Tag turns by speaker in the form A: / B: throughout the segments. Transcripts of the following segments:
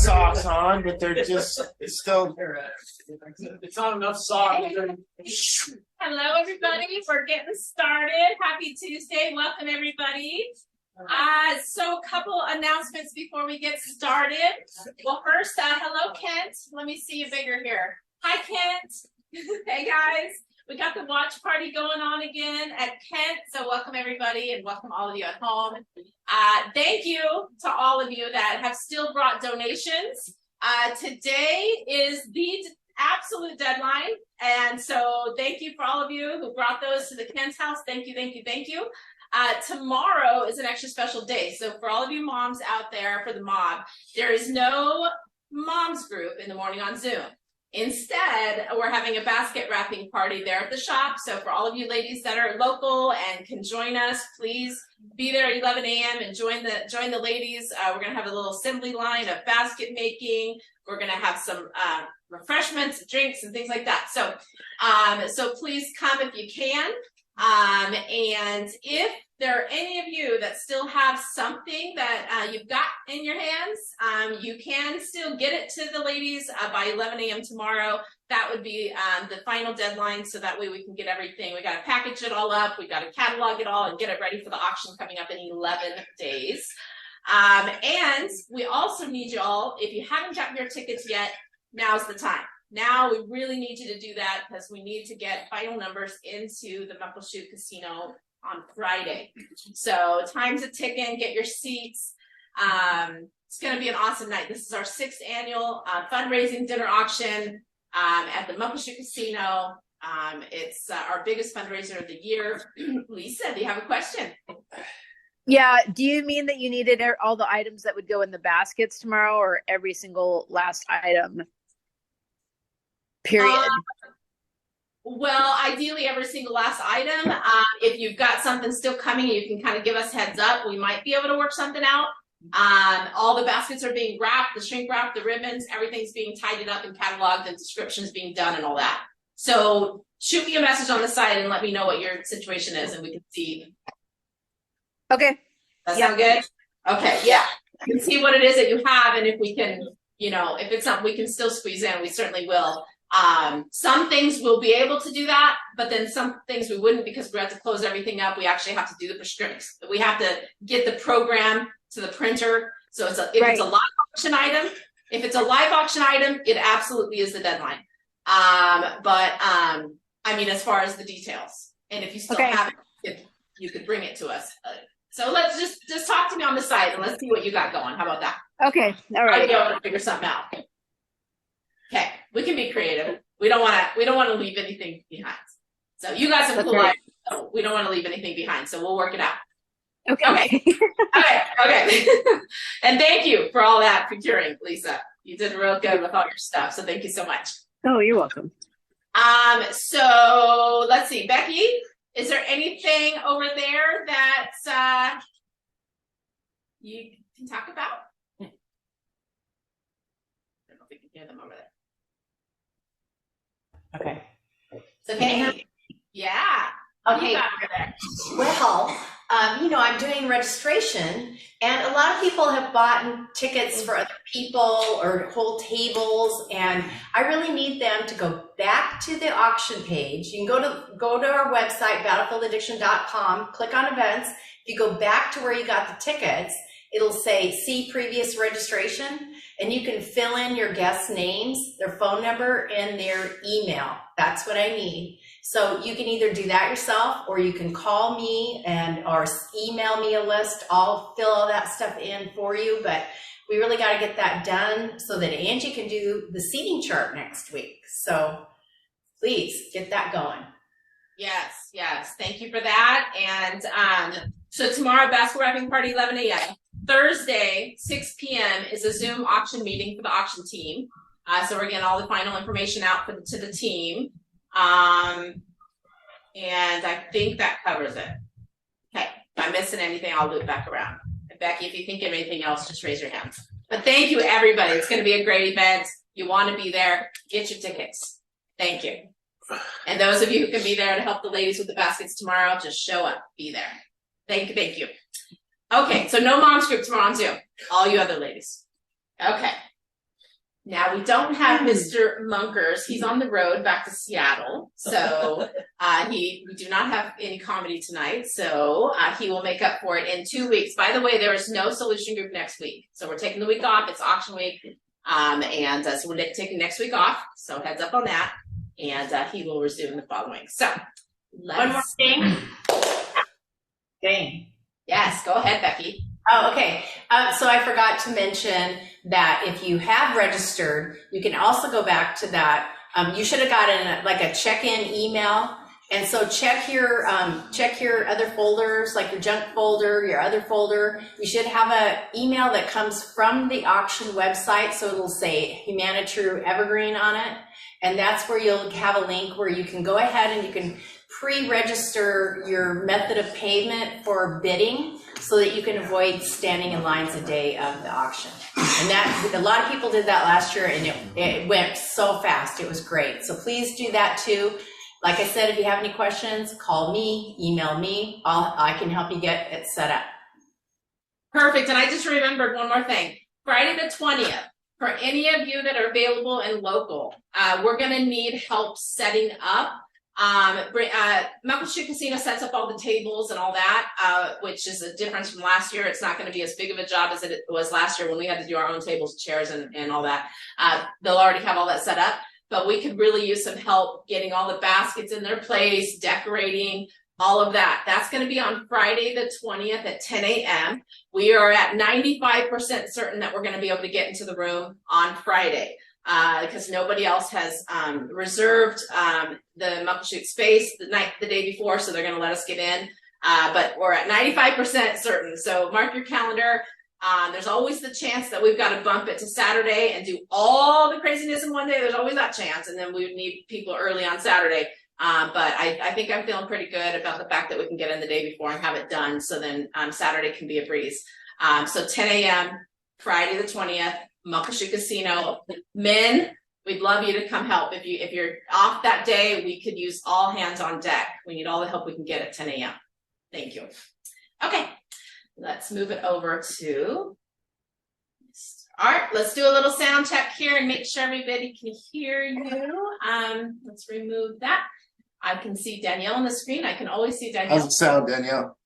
A: socks on, but they're just still.
B: It's not enough socks.
C: Hello, everybody. We're getting started. Happy Tuesday. Welcome, everybody. So a couple announcements before we get started. Well, first, hello, Kent. Let me see you bigger here. Hi, Kent. Hey, guys. We got the watch party going on again at Kent. So welcome, everybody, and welcome all of you at home. Thank you to all of you that have still brought donations. Today is the absolute deadline. And so thank you for all of you who brought those to the Kent's house. Thank you, thank you, thank you. Tomorrow is an extra special day. So for all of you moms out there for the mob, there is no moms group in the morning on Zoom. Instead, we're having a basket wrapping party there at the shop. So for all of you ladies that are local and can join us, please be there at 11 a.m. and join the ladies. We're going to have a little assembly line of basket making. We're going to have some refreshments, drinks, and things like that. So, so please come if you can. And if there are any of you that still have something that you've got in your hands, you can still get it to the ladies by 11 a.m. tomorrow. That would be the final deadline, so that way we can get everything. We got to package it all up. We got to catalog it all and get it ready for the auction coming up in 11 days. And we also need you all, if you haven't gotten your tickets yet, now's the time. Now we really need you to do that because we need to get final numbers into the Muckleshoot Casino on Friday. So time's a ticking, get your seats. It's going to be an awesome night. This is our 6th annual fundraising dinner auction at the Muckleshoot Casino. It's our biggest fundraiser of the year. Lisa, do you have a question?
D: Yeah. Do you mean that you needed all the items that would go in the baskets tomorrow, or every single last item? Period.
C: Well, ideally every single last item. If you've got something still coming, you can kind of give us heads up. We might be able to work something out. All the baskets are being wrapped, the shrink wrap, the ribbons, everything's being tidied up and cataloged, and descriptions being done and all that. So shoot me a message on the side and let me know what your situation is, and we can see.
D: Okay.
C: That sound good? Okay, yeah. You can see what it is that you have, and if we can, you know, if it's something we can still squeeze in, we certainly will. Some things we'll be able to do that, but then some things we wouldn't, because we have to close everything up. We actually have to do the prescriptions. We have to get the program to the printer. So it's if it's a live auction item, it absolutely is the deadline. I mean, as far as the details, and if you still have it, you could bring it to us. So let's just talk to me on the side and let's see what you got going. How about that?
D: Okay. All right.
C: I'll be able to figure something out. Okay, we can be creative. We don't want to leave anything behind. So you got some cool ideas. So we don't want to leave anything behind. So we'll work it out. Okay. Okay. And thank you for all that procuring, Lisa. You did real good with all your stuff. So thank you so much.
D: Oh, you're welcome.
C: So let's see, Becky, is there anything over there that you can talk about? I don't know if we can hear them over there.
E: Okay.
C: So can you? Yeah.
E: Okay.
C: Well,
E: you know, I'm doing registration, and a lot of people have bought tickets for other people or whole tables, and I really need them to go back to the auction page. You can go to our website, battlefieldaddiction.com, click on events. If you go back to where you got the tickets, it'll say see previous registration, and you can fill in your guests' names, their phone number, and their email. That's what I need. So you can either do that yourself, or you can call me or email me a list. I'll fill all that stuff in for you, but we really got to get that done so that Angie can do the seating chart next week. So please get that going.
C: Yes. Thank you for that. And so tomorrow, basket wrapping party, 11 a.m. Thursday, 6 p.m. is a Zoom auction meeting for the auction team. So we're getting all the final information out to the team. And I think that covers it. Okay, if I'm missing anything, I'll loop back around. And Becky, if you think of anything else, just raise your hands. But thank you, everybody. It's going to be a great event. You want to be there, get your tickets. Thank you. And those of you who can be there to help the ladies with the baskets tomorrow, just show up, be there. Thank you. Okay, so no mom's group tomorrow on Zoom. All you other ladies. Okay. Now we don't have Mr. Munkers. He's on the road back to Seattle. So we do not have any comedy tonight. So he will make up for it in 2 weeks. By the way, there is no solution group next week. So we're taking the week off. It's auction week. So we're taking next week off. So heads up on that. And he will resume the following. So
E: One more thing. Dang.
C: Yes, go ahead, Becky.
E: Oh, okay. So I forgot to mention that if you have registered, you can also go back to that. You should have gotten like a check-in email. And so check your other folders, like your junk folder, your other folder. You should have an email that comes from the auction website. So it'll say Humanitrue Evergreen on it. And that's where you'll have a link where you can go ahead and you can pre-register your method of payment for bidding so that you can avoid standing in lines the day of the auction. And that, a lot of people did that last year and it went so fast. It was great. So please do that too. Like I said, if you have any questions, call me, email me. I can help you get it set up.
C: Perfect. And I just remembered one more thing. Friday the 20th, for any of you that are available and local, we're going to need help setting up. Muckleshoot Casino sets up all the tables and all that, which is a difference from last year. It's not going to be as big of a job as it was last year when we had to do our own tables, chairs, and all that. They'll already have all that set up, but we could really use some help getting all the baskets in their place, decorating, all of that. That's going to be on Friday the 20th at 10 a.m. We are at 95% certain that we're going to be able to get into the room on Friday. Because nobody else has reserved the Muckleshoot space the day before, so they're going to let us get in. But we're at 95% certain. So mark your calendar. There's always the chance that we've got to bump it to Saturday and do all the craziness in one day. There's always that chance, and then we would need people early on Saturday. But I think I'm feeling pretty good about the fact that we can get in the day before and have it done. So then Saturday can be a breeze. So 10 a.m. Friday the 20th. Muckleshoot Casino. Men, we'd love you to come help. If you're off that day, we could use all hands on deck. We need all the help we can get at 10 a.m. Thank you. Okay, let's move it over to Art. Let's do a little sound check here and make sure everybody can hear you. Let's remove that. I can see Danielle on the screen. I can always see Danielle.
A: How's it sound, Danielle?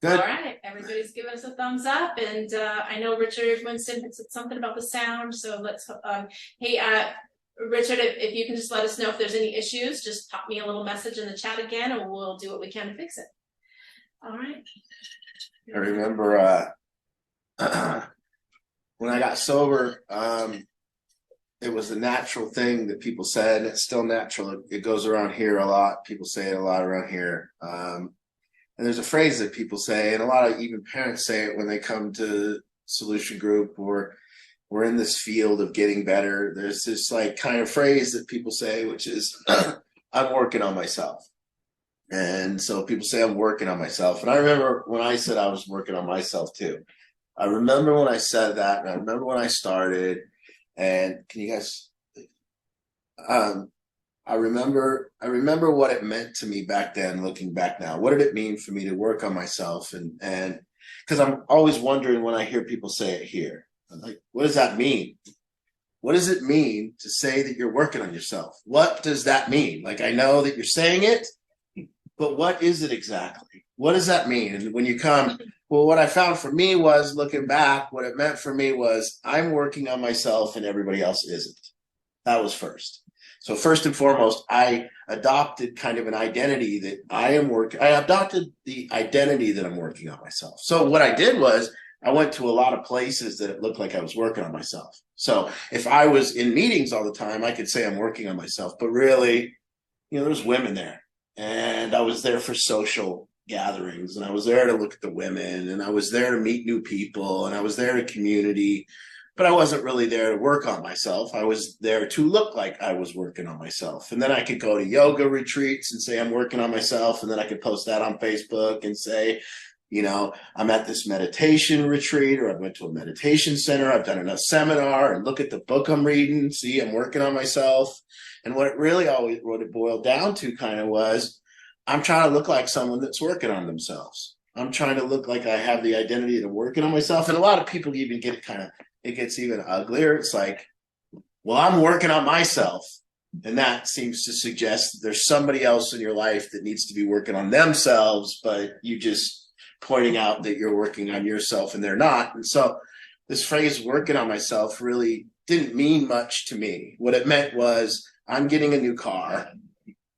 A: Good.
C: All right, everybody's giving us a thumbs up, and I know Richard Winston had said something about the sound, so let's, hey, Richard, if you can just let us know if there's any issues, just pop me a little message in the chat again, and we'll do what we can to fix it. All right.
A: I remember when I got sober, it was a natural thing that people said. It's still natural. It goes around here a lot. People say it a lot around here. And there's a phrase that people say, and a lot of even parents say it when they come to Solution Group or we're in this field of getting better. There's this like kind of phrase that people say, which is, I'm working on myself. And so people say I'm working on myself. And I remember when I said I was working on myself too. I remember when I said that, and I remember when I started. And can you guys, I remember what it meant to me back then, looking back now. What did it mean for me to work on myself? And because I'm always wondering when I hear people say it here, I'm like, what does that mean? What does it mean to say that you're working on yourself? What does that mean? Like, I know that you're saying it, but what is it exactly? What does that mean? And when you come, well, what I found for me was looking back, what it meant for me was I'm working on myself and everybody else isn't. That was first. So first and foremost, I adopted kind of an identity that I adopted the identity that I'm working on myself. So what I did was I went to a lot of places that it looked like I was working on myself. So if I was in meetings all the time, I could say I'm working on myself, but really, there's women there, and I was there for social gatherings, and I was there to look at the women, and I was there to meet new people, and I was there to community. But I wasn't really there to work on myself. I was there to look like I was working on myself. And then I could go to yoga retreats and say I'm working on myself. And then I could post that on Facebook and say, I'm at this meditation retreat, or I went to a meditation center. I've done a seminar, and look at the book I'm reading. See, I'm working on myself. And what it boiled down to kind of was, I'm trying to look like someone that's working on themselves. I'm trying to look like I have the identity of working on myself. And a lot of people even get kind of it gets even uglier. It's like, well, I'm working on myself. And that seems to suggest that there's somebody else in your life that needs to be working on themselves, but you just pointing out that you're working on yourself and they're not. And so this phrase working on myself really didn't mean much to me. What it meant was I'm getting a new car.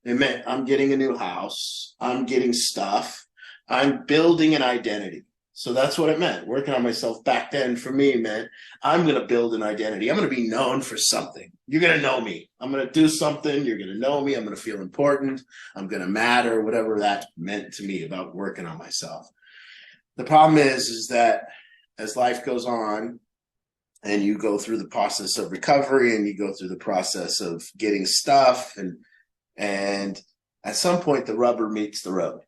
A: It meant I'm getting a new house. I'm getting stuff. I'm building an identity. So that's what it meant. Working on myself back then for me meant I'm going to build an identity. I'm going to be known for something. You're going to know me. I'm going to do something. You're going to know me. I'm going to feel important. I'm going to matter, whatever that meant to me about working on myself. The problem is that as life goes on and you go through the process of recovery and you go through the process of getting stuff and at some point the rubber meets the road.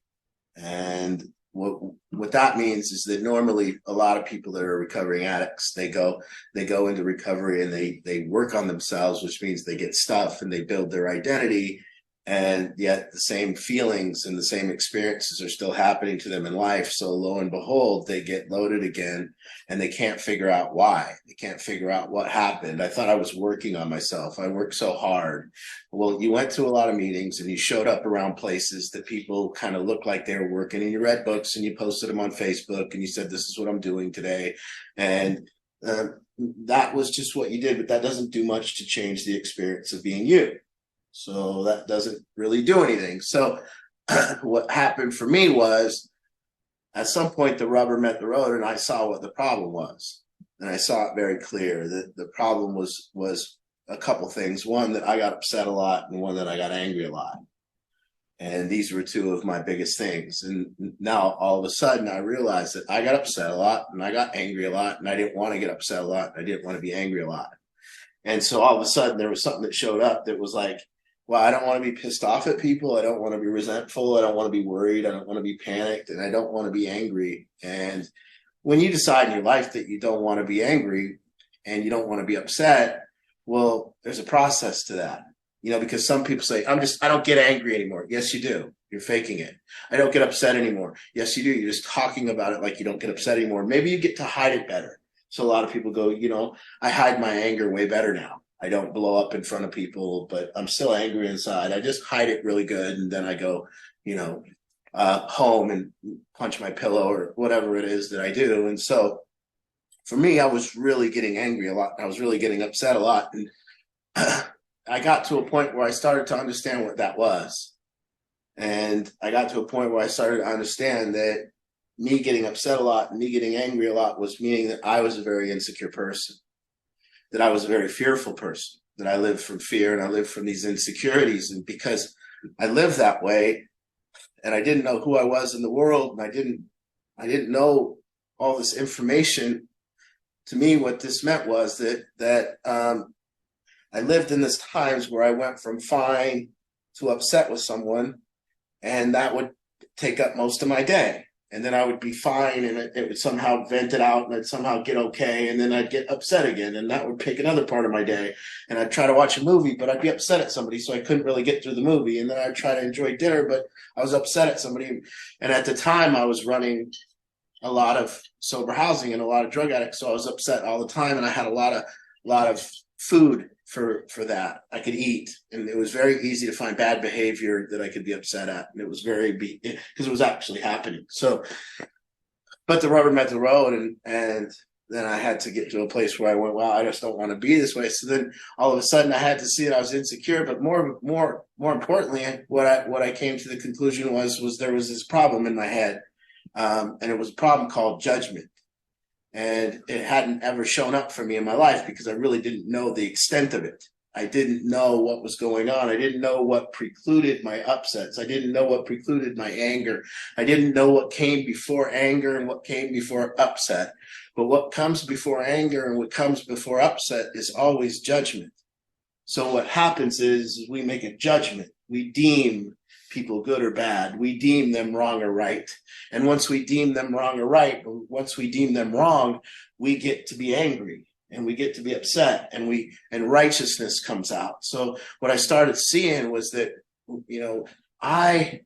A: And what that means is that normally a lot of people that are recovering addicts, they go into recovery and they work on themselves, which means they get stuff and they build their identity. And yet the same feelings and the same experiences are still happening to them in life. So lo and behold, they get loaded again and they can't figure out why. They can't figure out what happened. I thought I was working on myself. I worked so hard. Well, you went to a lot of meetings and you showed up around places that people kind of looked like they were working, and you read books and you posted them on Facebook and you said, this is what I'm doing today. And that was just what you did, but that doesn't do much to change the experience of being you. So that doesn't really do anything. So what happened for me was at some point the rubber met the road and I saw what the problem was. And I saw it very clear that the problem was a couple things. One, that I got upset a lot, and one, that I got angry a lot. And these were two of my biggest things. And now all of a sudden I realized that I got upset a lot and I got angry a lot, and I didn't want to get upset a lot. And I didn't want to be angry a lot. And so all of a sudden there was something that showed up that was like, well, I don't want to be pissed off at people. I don't want to be resentful. I don't want to be worried. I don't want to be panicked, and I don't want to be angry. And when you decide in your life that you don't want to be angry and you don't want to be upset, well, there's a process to that, because some people say, I don't get angry anymore. Yes, you do. You're faking it. I don't get upset anymore. Yes, you do. You're just talking about it like you don't get upset anymore. Maybe you get to hide it better. So a lot of people go, I hide my anger way better now. I don't blow up in front of people, but I'm still angry inside. I just hide it really good. And then I go, home and punch my pillow or whatever it is that I do. And so for me, I was really getting angry a lot. I was really getting upset a lot. And I got to a point where I started to understand what that was. And I got to a point where I started to understand that me getting upset a lot and me getting angry a lot was meaning that I was a very insecure person, that I was a very fearful person, that I lived from fear and I lived from these insecurities. And because I lived that way and I didn't know who I was in the world, and I didn't know all this information, to me, what this meant was that I lived in this times where I went from fine to upset with someone, and that would take up most of my day. And then I would be fine and it would somehow vent it out and I'd somehow get okay. And then I'd get upset again, and that would take another part of my day. And I'd try to watch a movie, but I'd be upset at somebody, so I couldn't really get through the movie. And then I'd try to enjoy dinner, but I was upset at somebody. And at the time I was running a lot of sober housing and a lot of drug addicts. So I was upset all the time, and I had a lot of food for that I could eat, and it was very easy to find bad behavior that I could be upset at, and it was because it was actually happening. So, but the rubber met the road, and then I had to get to a place where I went, well, I just don't want to be this way. So then all of a sudden I had to see that I was insecure, but more importantly, what I came to the conclusion was there was this problem in my head, and it was a problem called judgment. And it hadn't ever shown up for me in my life because I really didn't know the extent of it. I didn't know what was going on. I didn't know what precluded my upsets. I didn't know what precluded my anger. I didn't know what came before anger and what came before upset. But what comes before anger and what comes before upset is always judgment. So what happens is we make a judgment. We deem people good or bad. We deem them wrong or right. And once we deem them wrong or right, once we deem them wrong, we get to be angry and we get to be upset, and righteousness comes out. So what I started seeing was that, I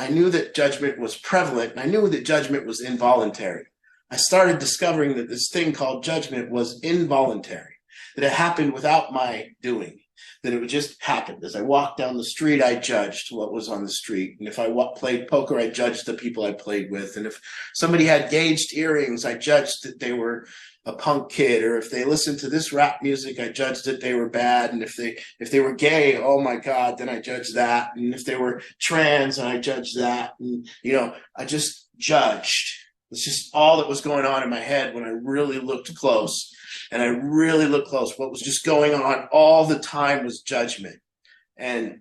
A: knew that judgment was prevalent, and I knew that judgment was involuntary. I started discovering that this thing called judgment was involuntary, that it happened without my doing, that it would just happen. As I walked down the street, I judged what was on the street. And if I played poker, I judged the people I played with. And if somebody had gauged earrings, I judged that they were a punk kid. Or if they listened to this rap music, I judged that they were bad. And if they were gay, oh my God, then I judged that. And if they were trans, I judged that. And, I just judged. It's just all that was going on in my head when I really looked close. And I really looked close. What was just going on all the time was judgment. And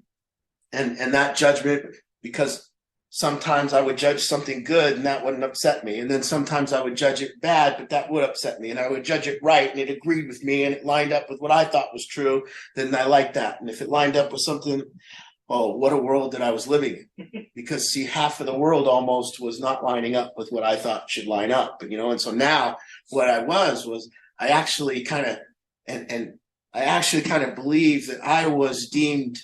A: that judgment, because sometimes I would judge something good and that wouldn't upset me. And then sometimes I would judge it bad, but that would upset me. And I would judge it right and it agreed with me and it lined up with what I thought was true. Then I liked that. And if it lined up with something, oh, what a world that I was living in. Because see, half of the world almost was not lining up with what I thought should line up. And so now what I was I actually kind of, and I actually kind of believe that I was deemed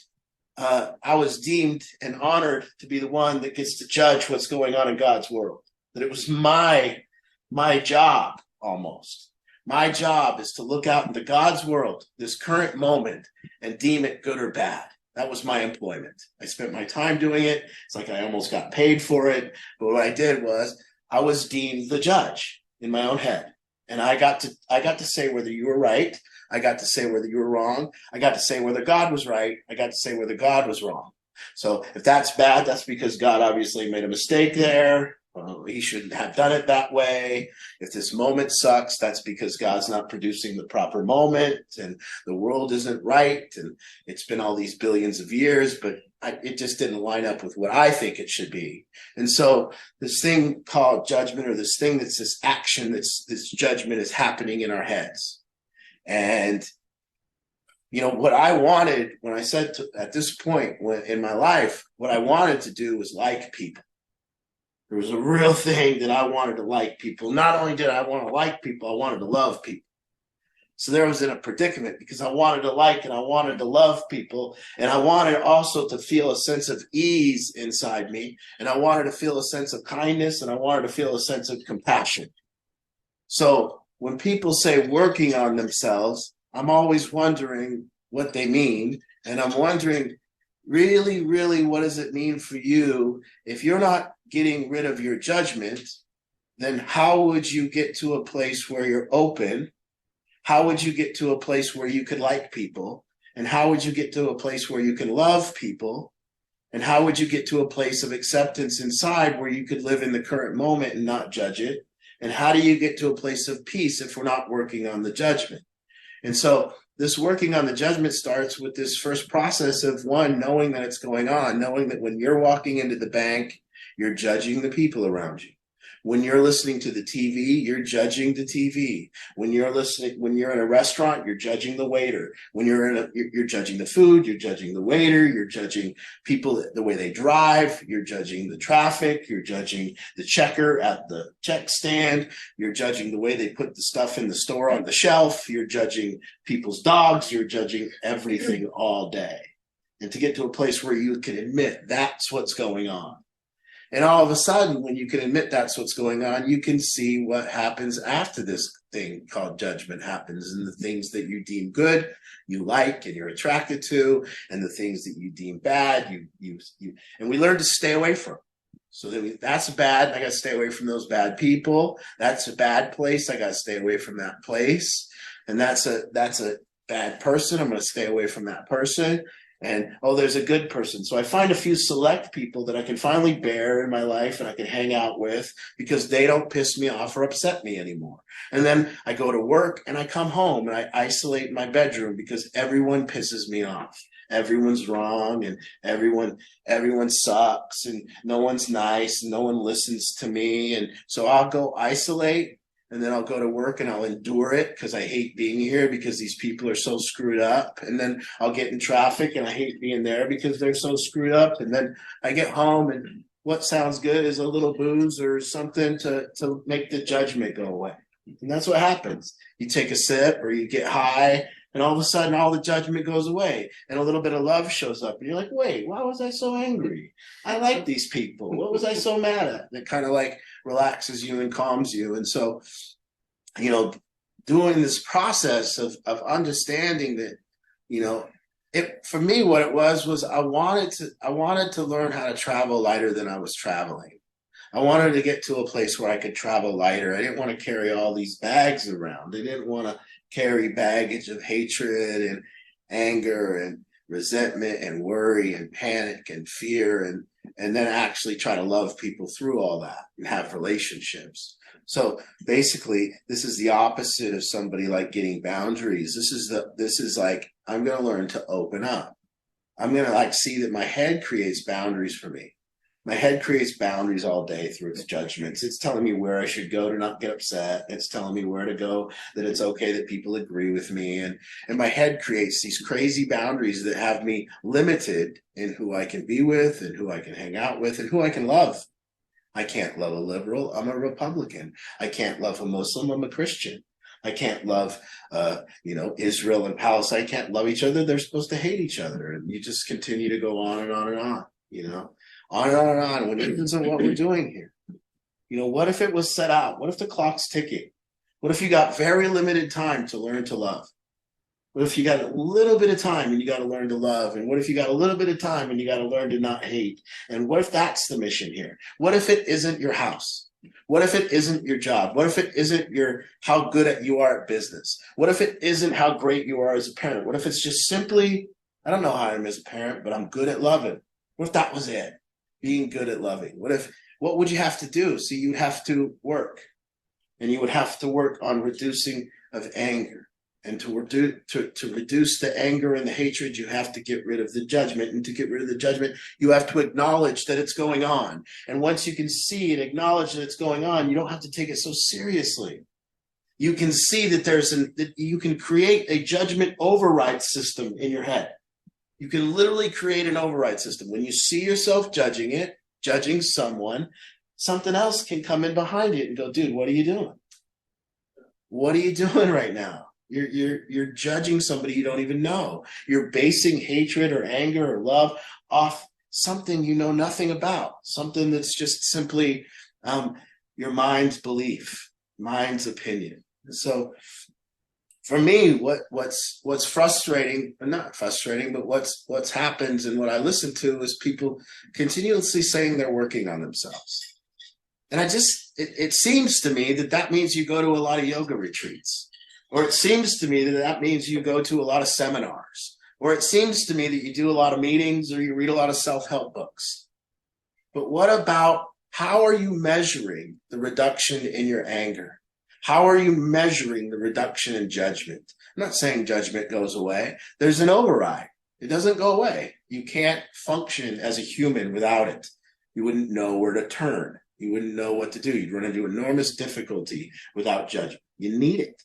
A: and honored to be the one that gets to judge what's going on in God's world. That it was my job almost. My job is to look out into God's world, this current moment, and deem it good or bad. That was my employment. I spent my time doing it. It's like I almost got paid for it. But what I did was I was deemed the judge in my own head. And I got to say whether you were right. I got to say whether you were wrong. I got to say whether God was right. I got to say whether God was wrong. So if that's bad, that's because God obviously made a mistake there. He shouldn't have done it that way. If this moment sucks, that's because God's not producing the proper moment and the world isn't right. And it's been all these billions of years, but it just didn't line up with what I think it should be. And so this thing called judgment, or this thing that's this action, this judgment is happening in our heads. And, what I wanted when I said at this point in my life, what I wanted to do was like people. There was a real thing that I wanted to like people. Not only did I want to like people, I wanted to love people. So there was in a predicament because I wanted to like and I wanted to love people. And I wanted also to feel a sense of ease inside me. And I wanted to feel a sense of kindness and I wanted to feel a sense of compassion. So when people say working on themselves, I'm always wondering what they mean. And I'm wondering, really, really, what does it mean for you? If you're not getting rid of your judgment, then how would you get to a place where you're open? How would you get to a place where you could like people? And how would you get to a place where you can love people? And how would you get to a place of acceptance inside where you could live in the current moment and not judge it? And how do you get to a place of peace if we're not working on the judgment? And so this working on the judgment starts with this first process of one, knowing that it's going on, knowing that when you're walking into the bank, you're judging the people around you. When you're listening to the TV, you're judging the TV. When you're in a restaurant, you're judging the waiter. When you're judging the food, you're judging the waiter, you're judging people, the way they drive, you're judging the traffic, you're judging the checker at the check stand, you're judging the way they put the stuff in the store on the shelf, you're judging people's dogs, you're judging everything all day. And to get to a place where you can admit that's what's going on. And all of a sudden, when you can admit that's what's going on, you can see what happens after this thing called judgment happens, and the things that you deem good, you like, and you're attracted to, and the things that you deem bad, you and we learn to stay away from. So that's bad. I got to stay away from those bad people. That's a bad place. I got to stay away from that place. And that's a bad person. I'm going to stay away from that person. And, there's a good person. So I find a few select people that I can finally bear in my life and I can hang out with because they don't piss me off or upset me anymore. And then I go to work and I come home and I isolate my bedroom because everyone pisses me off. Everyone's wrong and everyone sucks and no one's nice and no one listens to me. And so I'll go isolate. And then I'll go to work and I'll endure it because I hate being here because these people are so screwed up. And then I'll get in traffic and I hate being there because they're so screwed up. And then I get home and what sounds good is a little booze or something to make the judgment go away. And that's what happens. You take a sip or you get high And all of a sudden, all the judgment goes away and a little bit of love shows up. And you're like, wait, why was I so angry? I like these people. What was I so mad at? That kind of like relaxes you and calms you. And so, you know, doing this process of understanding that, you know, it, for me, what it was I wanted to learn how to travel lighter than I was traveling. I wanted to get to a place where I could travel lighter. I didn't want to carry all these bags around. I didn't want to carry baggage of hatred and anger and resentment and worry and panic and fear and then actually try to love people through all that and have relationships. So basically, this is the opposite of somebody like getting boundaries. This is like, I'm going to learn to open up. I'm going to like see that my head creates boundaries for me. My head creates boundaries all day through its judgments. It's telling me where I should go to not get upset. It's telling me where to go, that it's okay that people agree with me. And my head creates these crazy boundaries that have me limited in who I can be with and who I can hang out with and who I can love. I can't love a liberal. I'm a Republican. I can't love a Muslim. I'm a Christian. I can't love, Israel and Palestine. I can't love each other. They're supposed to hate each other. And you just continue to go on and on and on, on and on and on. When it isn't what we're doing here. What if it was set out? What if the clock's ticking? What if you got very limited time to learn to love? What if you got a little bit of time and you got to learn to love? And what if you got a little bit of time and you got to learn to not hate? And what if that's the mission here? What if it isn't your house? What if it isn't your job? What if it isn't how good you are at business? What if it isn't how great you are as a parent? What if it's just simply, I don't know how I am as a parent, but I'm good at loving? What if that was it? Being good at loving. What would you have to do? So you'd have to work, and you would have to work on reducing of anger. And to reduce the anger and the hatred, you have to get rid of the judgment. And to get rid of the judgment, you have to acknowledge that it's going on. And once you can see and acknowledge that it's going on, you don't have to take it so seriously. You can see that that you can create a judgment override system in your head. You can literally create an override system. When you see yourself judging someone, something else can come in behind it and go, dude, what are you doing? What are you doing right now? You're judging somebody you don't even know. You're basing hatred or anger or love off something you know nothing about, something that's just simply your mind's belief, mind's opinion. And so for me, what's frustrating, or not frustrating, but what's happens and what I listen to is people continuously saying they're working on themselves. And it seems to me that means you go to a lot of yoga retreats. Or it seems to me that means you go to a lot of seminars. Or it seems to me that you do a lot of meetings or you read a lot of self-help books. But what about, how are you measuring the reduction in your anger? How are you measuring the reduction in judgment? I'm not saying judgment goes away. There's an override. It doesn't go away. You can't function as a human without it. You wouldn't know where to turn. You wouldn't know what to do. You'd run into enormous difficulty without judgment. You need it.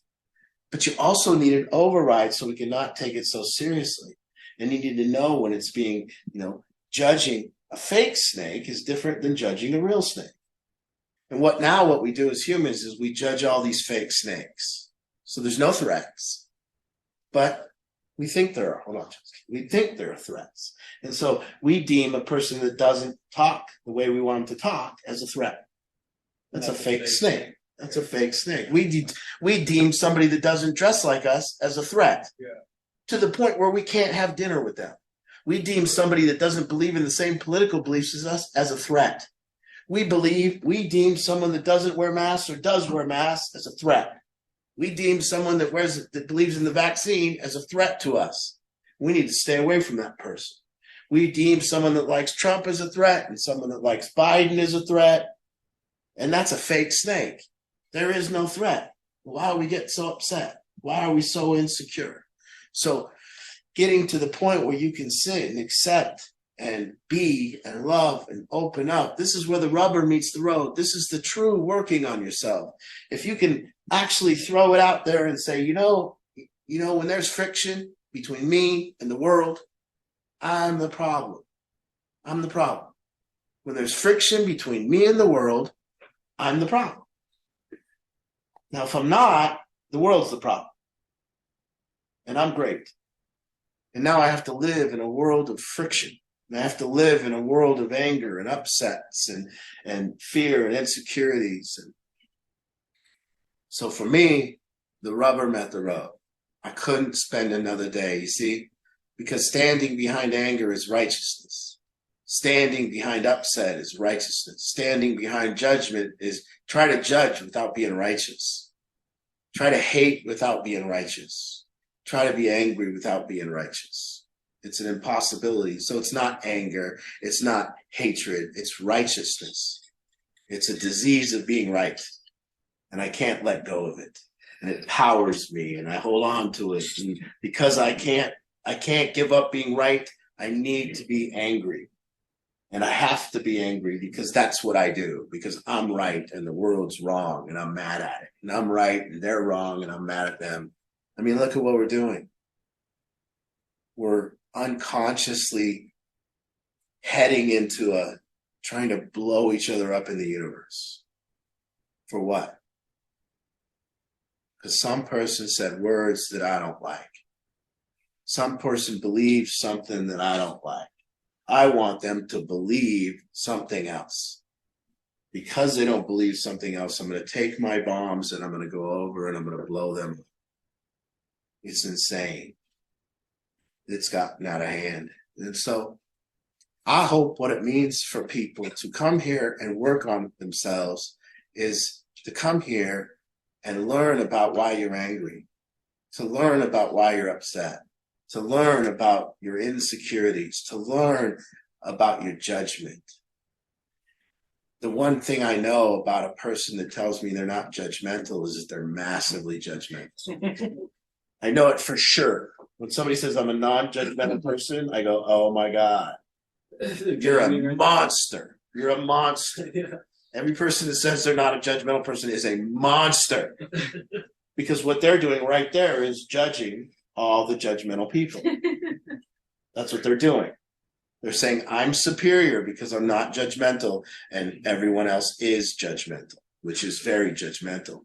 A: But you also need an override so we cannot take it so seriously. And you need to know when it's being, judging a fake snake is different than judging a real snake. And what we do as humans is we judge all these fake snakes. So there's no threats. But we think there are. We think there are threats. And so we deem a person that doesn't talk the way we want them to talk as a threat. That's a fake snake. That's a fake snake. We deem somebody that doesn't dress like us as a threat, to the point where we can't have dinner with them. We deem somebody that doesn't believe in the same political beliefs as us as a threat. We deem someone that doesn't wear masks or does wear masks as a threat. We deem someone that believes in the vaccine as a threat to us. We need to stay away from that person. We deem someone that likes Trump as a threat and someone that likes Biden as a threat. And that's a fake snake. There is no threat. Why do we get so upset? Why are we so insecure? So getting to the point where you can sit and accept and be and love and open up. This is where the rubber meets the road. This is the true working on yourself. If you can actually throw it out there and say, when there's friction between me and the world, I'm the problem. I'm the problem. When there's friction between me and the world, I'm the problem. Now, if I'm not, the world's the problem. and I'm great. And now I have to live in a world of friction. And I have to live in a world of anger and upsets and fear and insecurities. And so for me, the rubber met the road. I couldn't spend another day, you see, because standing behind anger is righteousness. Standing behind upset is righteousness. Standing behind judgment is try to judge without being righteous. Try to hate without being righteous. Try to be angry without being righteous. It's an impossibility. So it's not anger. It's not hatred. It's righteousness. It's a disease of being right. And I can't let go of it. And it powers me and I hold on to it. And because I can't give up being right, I need to be angry. And I have to be angry because that's what I do, because I'm right and the world's wrong and I'm mad at it. And I'm right and they're wrong and I'm mad at them. I mean, look at what we're doing. We're unconsciously heading into trying to blow each other up in the universe. For what? Because some person said words that I don't like. Some person believes something that I don't like. I want them to believe something else. Because they don't believe something else, I'm going to take my bombs and I'm going to go over and I'm going to blow them. It's insane. It's gotten out of hand. And so I hope what it means for people to come here and work on themselves is to come here and learn about why you're angry, to learn about why you're upset, to learn about your insecurities, to learn about your judgment. The one thing I know about a person that tells me they're not judgmental is that they're massively judgmental. I know it for sure. When somebody says I'm a non-judgmental person, I go, oh my God, you're a monster. You're a monster.
B: Yeah.
A: Every person that says they're not a judgmental person is a monster. Because what they're doing right there is judging all the judgmental people. That's what they're doing. They're saying I'm superior because I'm not judgmental and everyone else is judgmental, which is very judgmental.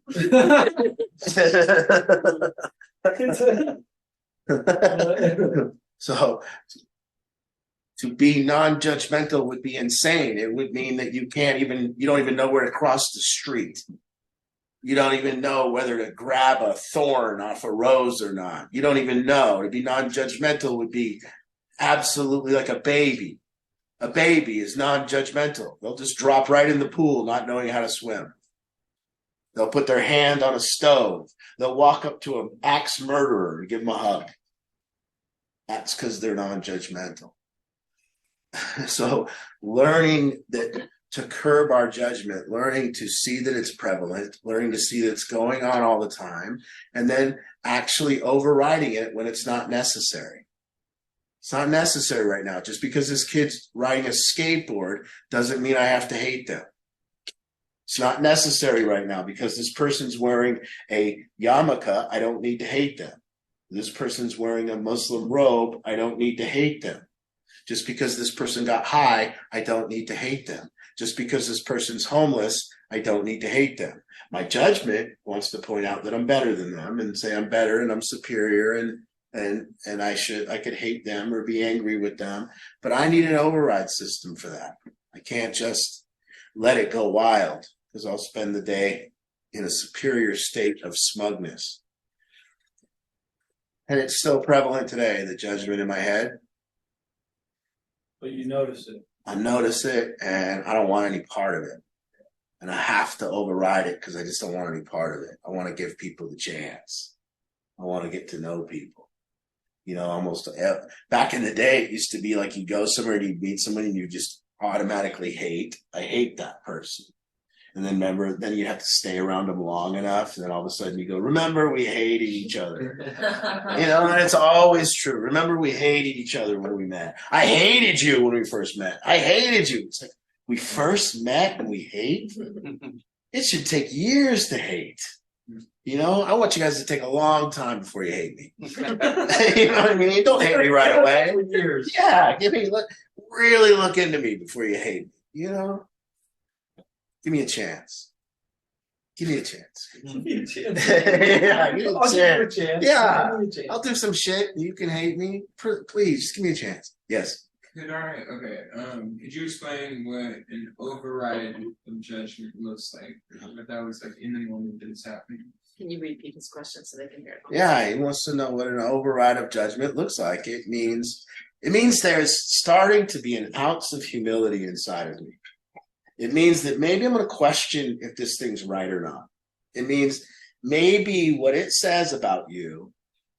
A: So to be non-judgmental would be insane. It would mean that you don't even know where to cross the street. You don't even know whether to grab a thorn off a rose or not. You don't even know. To be non-judgmental would be absolutely like a baby. A baby is non-judgmental. They'll just drop right in the pool not knowing how to swim. They'll put their hand on a stove. They'll walk up to an axe murderer and give him a hug. That's because they're non-judgmental. So learning that to curb our judgment, learning to see that it's prevalent, learning to see that it's going on all the time, and then actually overriding it when it's not necessary. It's not necessary right now. Just because this kid's riding a skateboard doesn't mean I have to hate them. It's not necessary right now because this person's wearing a yarmulke. I don't need to hate them. This person's wearing a Muslim robe. I don't need to hate them. Just because this person got high, I don't need to hate them. Just because this person's homeless, I don't need to hate them. My judgment wants to point out that I'm better than them and say I'm better and I'm superior and I could hate them or be angry with them. But I need an override system for that. I can't just let it go wild because I'll spend the day in a superior state of smugness. And it's still prevalent today, the judgment in my head.
B: But you notice it.
A: I notice it and I don't want any part of it. And I have to override it because I just don't want any part of it. I want to give people the chance. I want to get to know people. You know, almost back in the day, it used to be like you go somewhere and you meet somebody and you just automatically hate. I hate that person. And then then you have to stay around them long enough. And then all of a sudden you go, remember, we hated each other. You know, and it's always true. Remember, we hated each other when we met. I hated you when we first met. I hated you. It's like, we first met and we hate? It should take years to hate. You know, I want you guys to take a long time before you hate me. You know what I mean? Don't hate me right away.
B: Years.
A: Yeah, really look into me before you hate me. You know? Give me a chance. Give me a chance.
B: Give me a chance.
A: Yeah, give me a
B: I'll give you a chance.
A: Yeah.
B: Give me a chance.
A: I'll do some shit. You can hate me. Please, just give me a chance. Yes.
F: Alright, okay. Could you explain what an override of judgment looks like? What that was like in the moment that it's happening.
E: Can you repeat his question so they can hear it?
A: Yeah, he wants to know what an override of judgment looks like. It means there's starting to be an ounce of humility inside of me. It means that maybe I'm going to question if this thing's right or not. It means maybe what it says about you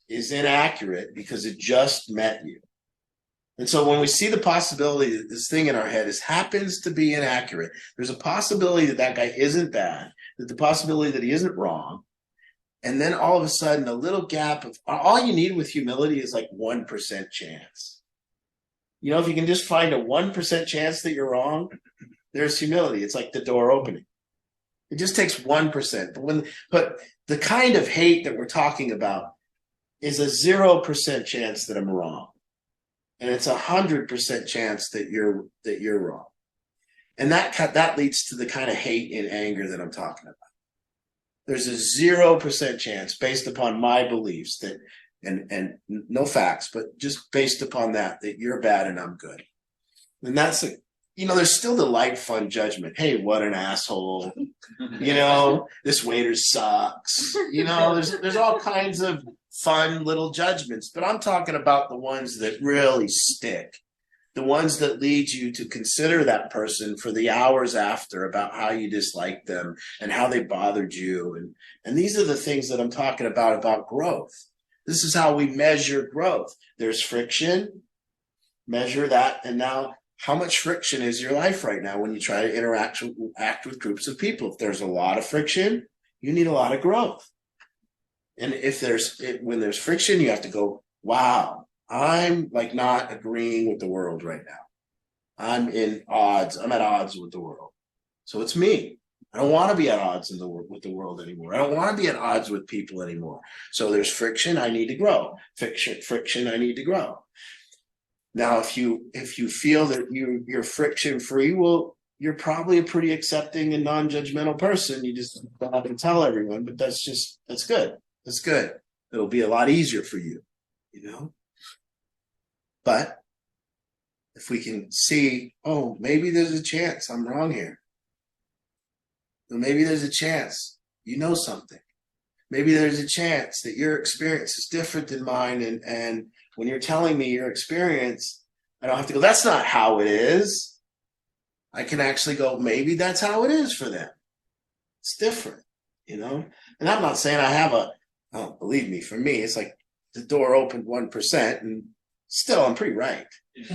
A: is inaccurate because it just met you. And so when we see the possibility that this thing in our head happens to be inaccurate, there's a possibility that that guy isn't bad, that the possibility that he isn't wrong. And then all of a sudden, a little gap of all you need with humility is like 1% chance. You know, if you can just find a 1% chance that you're wrong, there's humility. It's like the door opening. It just takes 1%. But the kind of hate that we're talking about is a 0% chance that I'm wrong. And it's 100% chance that you're wrong. And that leads to the kind of hate and anger that I'm talking about. There's a 0% chance based upon my beliefs that, and no facts, but just based upon that you're bad and I'm good. And that's there's still the light, fun judgment. Hey, what an asshole. This waiter sucks. There's all kinds of fun little judgments, but I'm talking about the ones that really stick. The ones that lead you to consider that person for the hours after about how you disliked them and how they bothered you. And these are the things that I'm talking about growth. This is how we measure growth. There's friction, measure that. And now, how much friction is your life right now when you try to act with groups of people? If there's a lot of friction, you need a lot of growth. And when there's friction, you have to go, wow, I'm like not agreeing with the world right now. I'm at odds with the world. So it's me. I don't want to be at odds with the world anymore. I don't want to be at odds with people anymore. So there's friction, I need to grow. Friction, I need to grow. Now, if you feel that you're friction free, well, you're probably a pretty accepting and non-judgmental person. You just go out and tell everyone, but that's good. That's good. It'll be a lot easier for you, But if we can see, oh, maybe there's a chance I'm wrong here. Or maybe there's a chance you know something. Maybe there's a chance that your experience is different than mine. And when you're telling me your experience, I don't have to go, that's not how it is. I can actually go, maybe that's how it is for them. It's different, And I'm not saying believe me, for me, it's like the door opened 1% and still I'm pretty right. You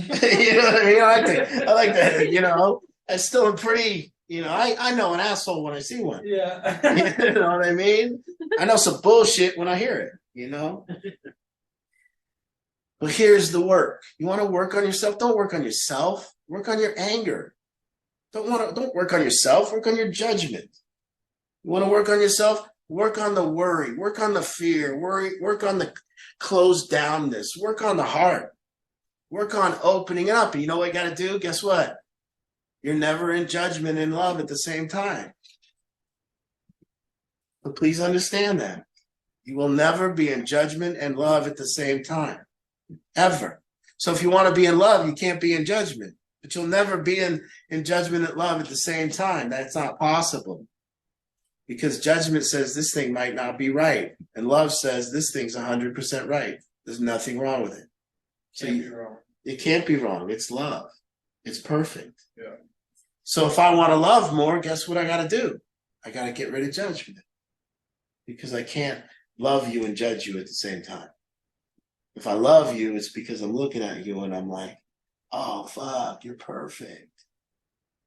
A: know what I mean? I like that, I still am pretty, I know an asshole when I see one.
B: Yeah.
A: You know what I mean? I know some bullshit when I hear it, But here's the work. You want to work on yourself? Don't work on yourself. Work on your anger. Don't work on yourself. Work on your judgment. You want to work on yourself? Work on the worry. Work on the fear. Work on the closed downness. Work on the heart. Work on opening up. And you know what you got to do? Guess what? You're never in judgment and love at the same time. But please understand that. You will never be in judgment and love at the same time. Ever. So if you want to be in love, you can't be in judgment. But you'll never be in judgment and love at the same time. That's not possible. Because judgment says this thing might not be right. And love says this thing's 100% right. There's nothing wrong with it. So it can't be wrong. It's love. It's perfect.
B: Yeah.
A: So if I want to love more, guess what I got to do? I got to get rid of judgment. Because I can't love you and judge you at the same time. If I love you, it's because I'm looking at you and I'm like, oh, fuck, you're perfect.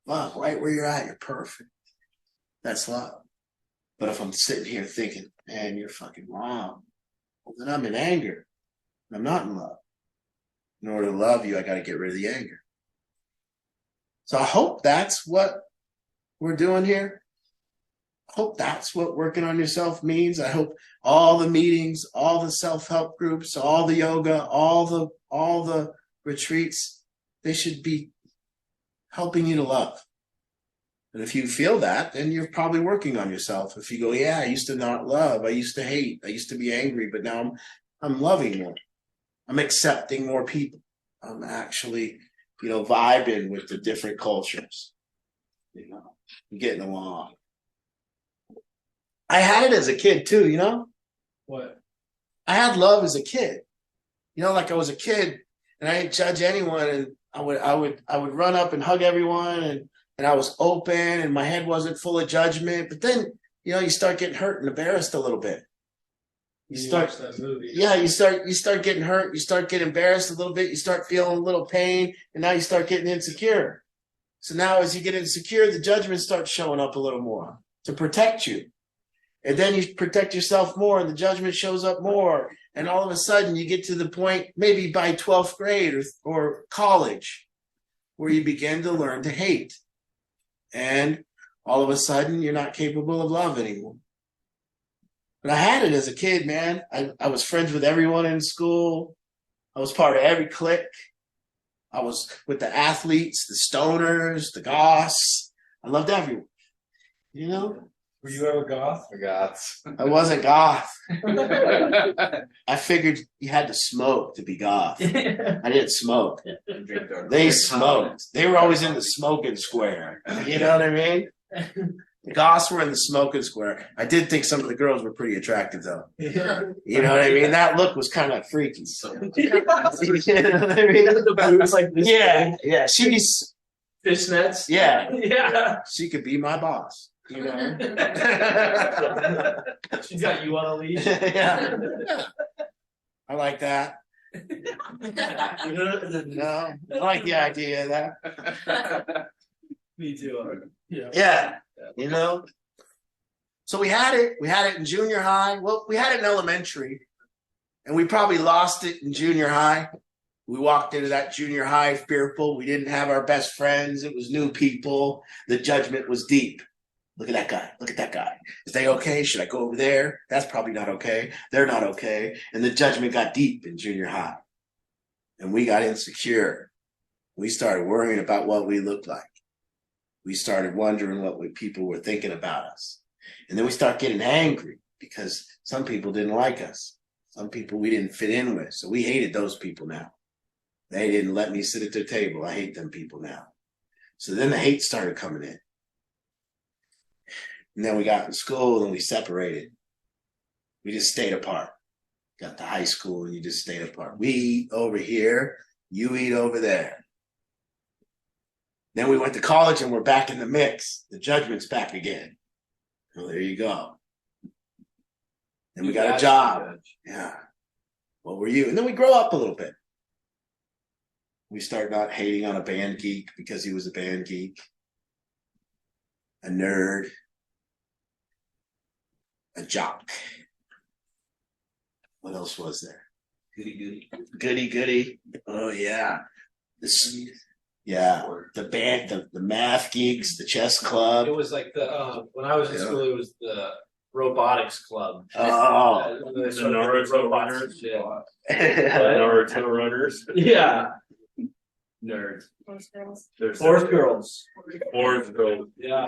A: Fuck, right where you're at, you're perfect. That's love. But if I'm sitting here thinking, man, you're fucking wrong, well, then I'm in anger. I'm not in love. In order to love you, I got to get rid of the anger. So I hope that's what we're doing here. I hope that's what working on yourself means. I hope all the meetings, all the self-help groups, all the yoga, all the retreats, they should be helping you to love. And if you feel that, then you're probably working on yourself. If you go, yeah, I used to not love, I used to hate, I used to be angry, but now I'm loving more. I'm accepting more people. I'm actually, vibing with the different cultures. I'm getting along. I had it as a kid too,
B: What?
A: I had love as a kid. Like I was a kid and I didn't judge anyone, and I would run up and hug everyone, and I was open and my head wasn't full of judgment. But then, you start getting hurt and embarrassed a little bit. You
B: watch that movie.
A: Yeah, you start getting hurt, you start getting embarrassed a little bit, you start feeling a little pain, and now you start getting insecure. So now as you get insecure, the judgment starts showing up a little more to protect you. And then you protect yourself more, and the judgment shows up more. And all of a sudden you get to the point, maybe by 12th grade or college, where you begin to learn to hate. And all of a sudden you're not capable of love anymore. But I had it as a kid, man. I was friends with everyone in school. I was part of every clique. I was with the athletes, the stoners, the goths. I loved everyone.
B: Were you ever goth?
G: Goths.
A: I wasn't goth. I figured you had to smoke to be goth. I didn't smoke. They smoked. They were always in the smoking square. You know what I mean? The goths were in the smoking square. I did think some of the girls were pretty attractive, though.
B: Yeah.
A: You know what I mean? That look was kind of freaky. You know what I mean?
B: The boots like this.
A: Yeah. She's,
B: Fishnets.
A: yeah,
B: Yeah.
A: she could be my boss. She's
B: got you on a leash.
A: Yeah. I like that. No, I like the idea of that.
B: Me too. Yeah.
A: Yeah, So we had it. We had it in junior high. Well, we had it in elementary, and we probably lost it in junior high. We walked into that junior high fearful. We didn't have our best friends. It was new people. The judgment was deep. Look at that guy. Look at that guy. Is they okay? Should I go over there? That's probably not okay. They're not okay. And the judgment got deep in junior high. And we got insecure. We started worrying about what we looked like. We started wondering what people were thinking about us. And then we start getting angry because some people didn't like us. Some people we didn't fit in with. So we hated those people now. They didn't let me sit at their table. I hate them people now. So then the hate started coming in. And then we got in school and we separated. We just stayed apart. Got to high school and you just stayed apart. We eat over here, you eat over there. Then we went to college and we're back in the mix. The judgment's back again. Well, there you go. Then we got a job. Yeah. What were you? And then we grow up a little bit. We start not hating on a band geek because he was a band geek. A nerd. A jock. What else was there? Goody. Oh yeah. The band, the math geeks, the chess club.
B: It was like the when I was in school, it was the robotics club.
A: Oh.
B: The Naruto runners. Yeah.
G: Naruto runners.
B: Yeah.
G: Nerds.
B: Horse girls.
G: Horse girls.
B: Yeah.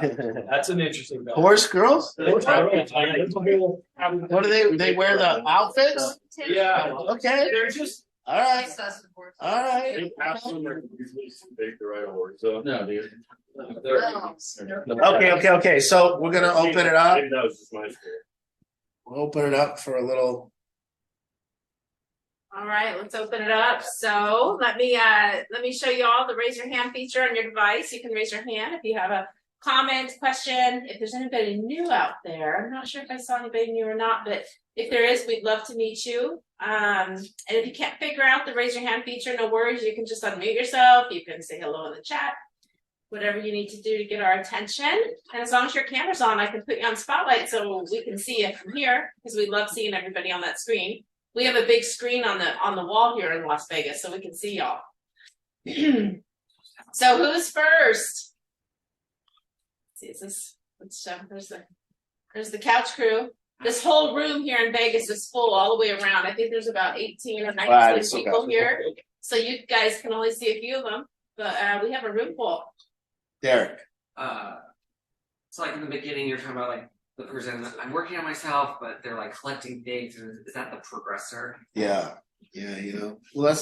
B: That's an interesting.
A: Horse girls?
B: What
A: do they wear the outfits?
B: Yeah.
A: Okay.
B: They're just.
A: All right. All right.
G: They pass them or usually take the right horse. So
B: No, dude.
A: Okay. So we're gonna open it up.
G: Maybe that was just my spirit.
A: We'll open it up for a little.
C: All right, let's open it up. So let me show you all the raise your hand feature on your device. You can raise your hand if you have a comment, question. If there's anybody new out there, I'm not sure if I saw anybody new or not, but if there is, we'd love to meet you. And if you can't figure out the raise your hand feature, no worries. You can just unmute yourself. You can say hello in the chat. Whatever you need to do to get our attention. And as long as your camera's on, I can put you on spotlight so we can see you from here because we love seeing everybody on that screen. We have a big screen on the wall here in Las Vegas, so we can see y'all. So who's first? Let's see, there's the couch crew. This whole room here in Vegas is full all the way around. I think there's about 18 or 19 people here. So you guys can only see a few of them, but we have a room full.
A: Derek.
H: So like in the beginning, you're talking about like the person that I'm working on myself, but they're like collecting things. Is that the progressor?
A: Yeah, well,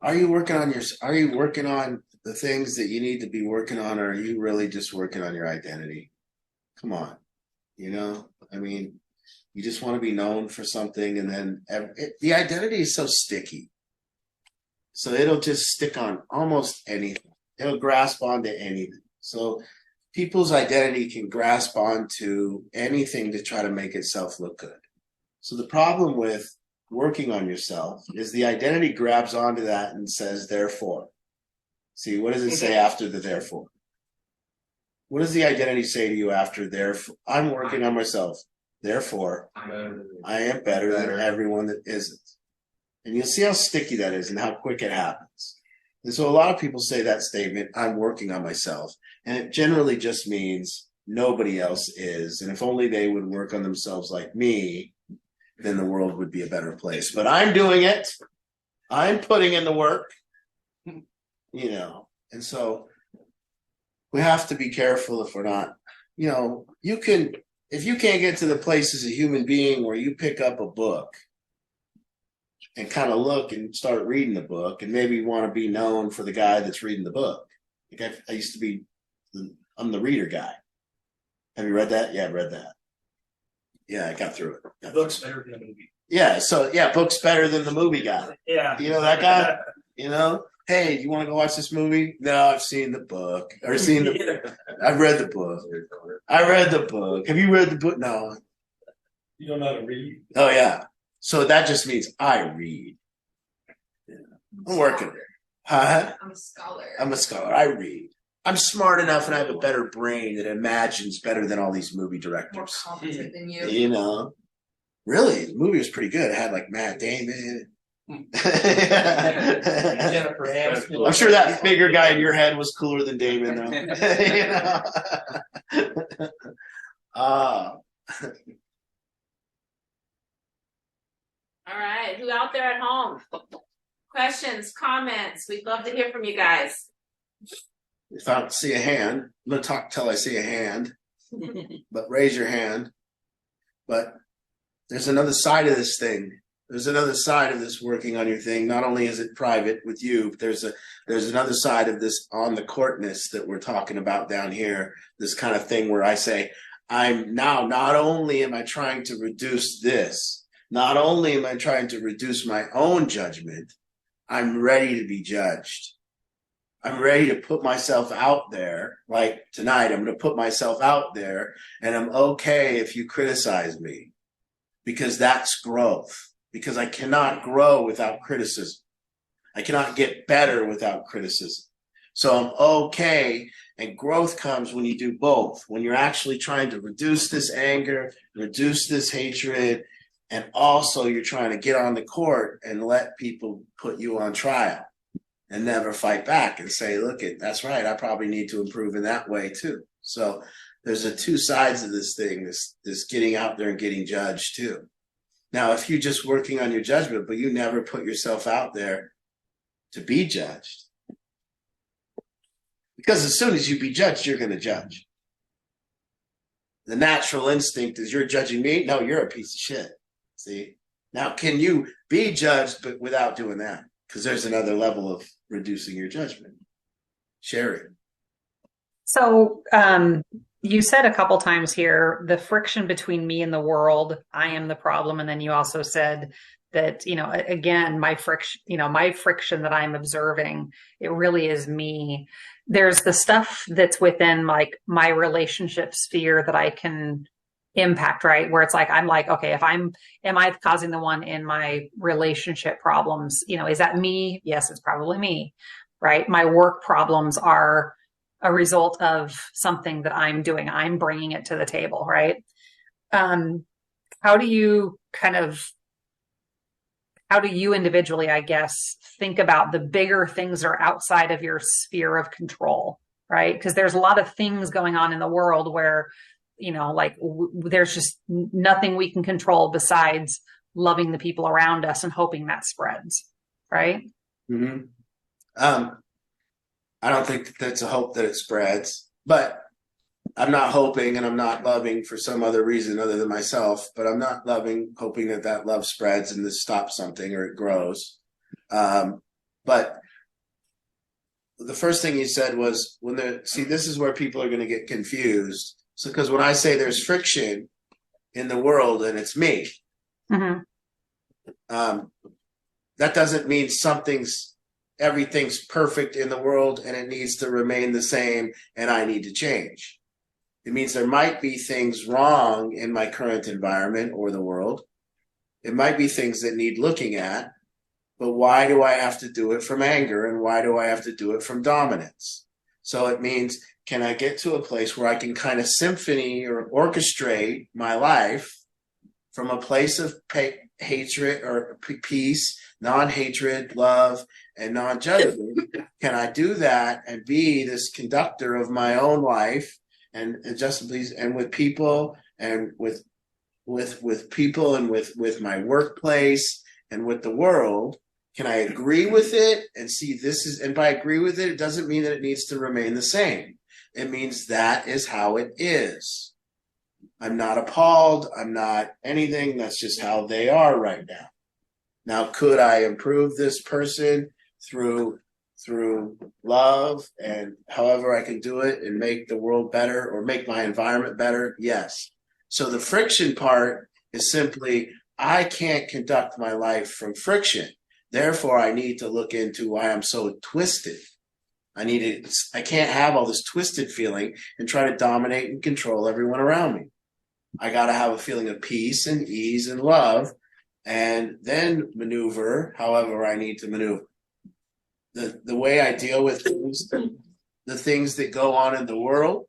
A: are you working on the things that you need to be working on, or are you really just working on your identity? Come on, I mean, you just want to be known for something, and then the identity is so sticky, so it'll just stick on almost anything. It'll grasp onto anything. So people's identity can grasp onto anything to try to make itself look good. So the problem with working on yourself is the identity grabs onto that and says, therefore. See, what does it say after the therefore? What does the identity say to you after therefore? I'm working on myself. Therefore, I am better than everyone that isn't. And you'll see how sticky that is and how quick it happens. And so a lot of people say that statement, I'm working on myself. And it generally just means nobody else is. And if only they would work on themselves like me, then the world would be a better place. But I'm doing it. I'm putting in the work, And so we have to be careful if we're not, if you can't get to the place as a human being where you pick up a book and kind of look and start reading the book and maybe want to be known for the guy that's reading the book. Like I used to be, I'm the reader guy. Have you read that? Yeah, I read that. Yeah, I got through it.
B: The book's better than the movie.
A: Yeah, so book's better than the movie guy.
B: Yeah.
A: You know that guy? Hey, you want to go watch this movie? No, I've seen the book. I've read the book. I read the book. Have you read the book? No.
B: You don't know how to read?
A: Oh, yeah. So that just means I read. Yeah. I'm working. Huh?
I: I'm a scholar.
A: I'm a scholar. I read. I'm smart enough and I have a better brain that imagines better than all these movie
I: More
A: directors.
I: competent than you.
A: Really, the movie was pretty good. It had like Matt Damon.
B: Jennifer Aniston.
A: I'm sure that bigger guy in your head was cooler than Damon, though.
C: All right, who out there at home? Questions, comments? We'd love to hear from you guys.
A: If I don't see a hand, I'm gonna talk till I see a hand. But raise your hand. But there's another side of this thing. There's another side of this working on your thing. Not only is it private with you, but there's another side of this on the courtness that we're talking about down here. This kind of thing where I say, not only am I trying to reduce this, not only am I trying to reduce my own judgment, I'm ready to be judged. I'm ready to put myself out there. Like tonight, I'm going to put myself out there, and I'm okay if you criticize me, because that's growth. Because I cannot grow without criticism. I cannot get better without criticism. So I'm okay, and growth comes when you do both. When you're actually trying to reduce this anger, reduce this hatred, and also you're trying to get on the court and let people put you on trial and never fight back and say, look, that's right, I probably need to improve in that way too. So there's two sides of this thing, this getting out there and getting judged too. Now, if you're just working on your judgment, but you never put yourself out there to be judged, because as soon as you be judged, you're going to judge. The natural instinct is you're judging me. No, you're a piece of shit. See? Now, can you be judged, but without doing that? Because there's another level of reducing your judgment. Sherry.
J: So, you said a couple times here, the friction between me and the world, I am the problem. And then you also said that, again, my friction that I'm observing, it really is me. There's the stuff that's within like my relationship sphere that I can impact, right? Where it's like, I'm like, okay, am I causing the one in my relationship problems? Is that me? Yes, it's probably me, right? My work problems are a result of something that I'm doing. I'm bringing it to the table, right? How do you individually, I guess, think about the bigger things that are outside of your sphere of control, right? Because there's a lot of things going on in the world where, there's just nothing we can control besides loving the people around us and hoping that spreads, right?
A: Mm-hmm. I don't think that's a hope that it spreads, but I'm not hoping and I'm not loving for some other reason other than myself, but I'm not loving, hoping that that love spreads and this stops something or it grows. But the first thing you said was this is where people are going to get confused. So, because when I say there's friction in the world and it's me,
J: Mhm.
A: that doesn't mean everything's perfect in the world and it needs to remain the same and I need to change. It means there might be things wrong in my current environment or the world. It might be things that need looking at, but why do I have to do it from anger and why do I have to do it from dominance? So it means, can I get to a place where I can kind of symphony or orchestrate my life from a place of hatred or peace, non-hatred, love, and non-judgment? Can I do that and be this conductor of my own life and just please, and with people and with people and with my workplace and with the world? Can I agree with it and see this is, and by agree with it, it doesn't mean that it needs to remain the same. It means that is how it is. I'm not appalled. I'm not anything. That's just how they are right now. Now, could I improve this person through love and however I can do it and make the world better or make my environment better? Yes. So the friction part is simply, I can't conduct my life from friction. Therefore, I need to look into why I'm so twisted. I can't have all this twisted feeling and try to dominate and control everyone around me. I got to have a feeling of peace and ease and love, and then maneuver however I need to maneuver. The way I deal with things, the things that go on in the world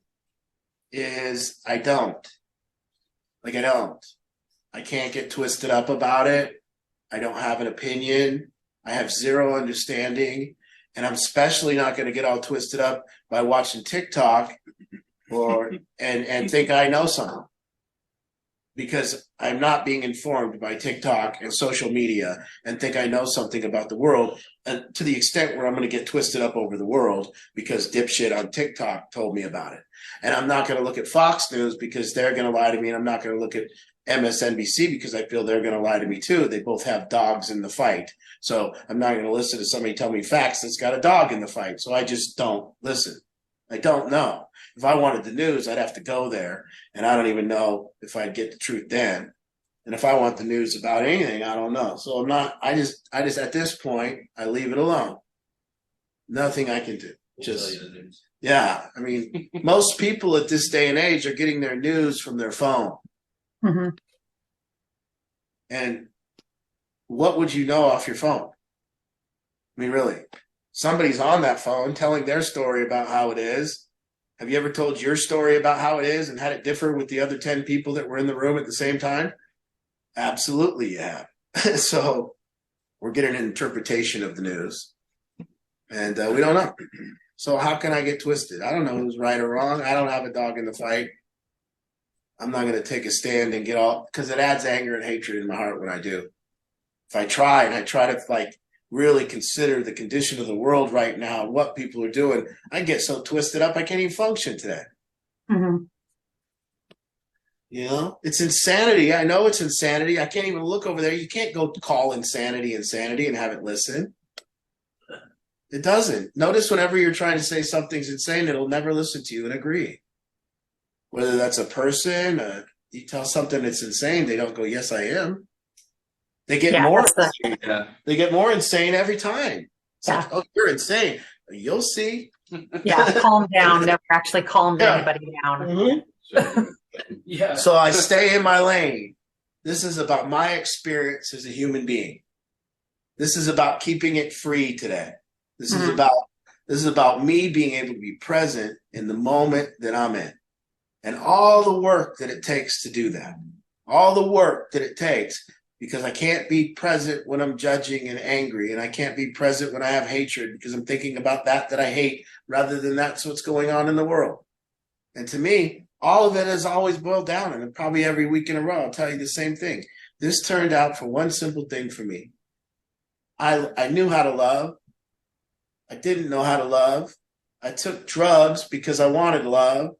A: is I don't. I can't get twisted up about it. I don't have an opinion. I have zero understanding. And I'm especially not going to get all twisted up by watching TikTok and think I know something. Because I'm not being informed by TikTok and social media and think I know something about the world, to the extent where I'm going to get twisted up over the world because dipshit on TikTok told me about it. And I'm not going to look at Fox News because they're going to lie to me. And I'm not going to look at MSNBC because I feel they're going to lie to me too. They both have dogs in the fight. So I'm not going to listen to somebody tell me facts that's got a dog in the fight. So I just don't listen. I don't know. If I wanted the news, I'd have to go there, and I don't even know if I'd get the truth then. And if I want the news about anything, I don't know. So I'm not. I just at this point, I leave it alone. Nothing I can do. Yeah. I mean, most people at this day and age are getting their news from their phone.
J: Mm-hmm.
A: And what would you know off your phone? I mean, really, somebody's on that phone telling their story about how it is. Have you ever told your story about how it is and had it differ with the other 10 people that were in the room at the same time? Absolutely, you have. So we're getting an interpretation of the news, and we don't know. So how can I get twisted? I don't know who's right or wrong. I don't have a dog in the fight. I'm not going to take a stand and get all, because it adds anger and hatred in my heart when I do. If I try to really consider the condition of the world right now, what people are doing, I get so twisted up I can't even function today.
J: Mm-hmm.
A: You know, it's insanity. I know it's insanity. I can't even look over there. You can't go call insanity and have it listen. It doesn't. Notice whenever you're trying to say something's insane, it'll never listen to you and agree. Whether that's a person, you tell something that's insane, they don't go, yes, I am. They get more. They get more insane every time. It's like, oh, you're insane. You'll see.
J: Yeah, calm down. Never actually calmed anybody down.
A: Mm-hmm.
B: Yeah.
A: So I stay in my lane. This is about my experience as a human being. This is about keeping it free today. This is about me being able to be present in the moment that I'm in, and all the work that it takes to do that. All the work that it takes. Because I can't be present when I'm judging and angry, and I can't be present when I have hatred because I'm thinking about that I hate rather than that's what's going on in the world. And to me, all of it has always boiled down, and probably every week in a row, I'll tell you the same thing. This turned out for one simple thing for me. I knew how to love. I didn't know how to love. I took drugs because I wanted love.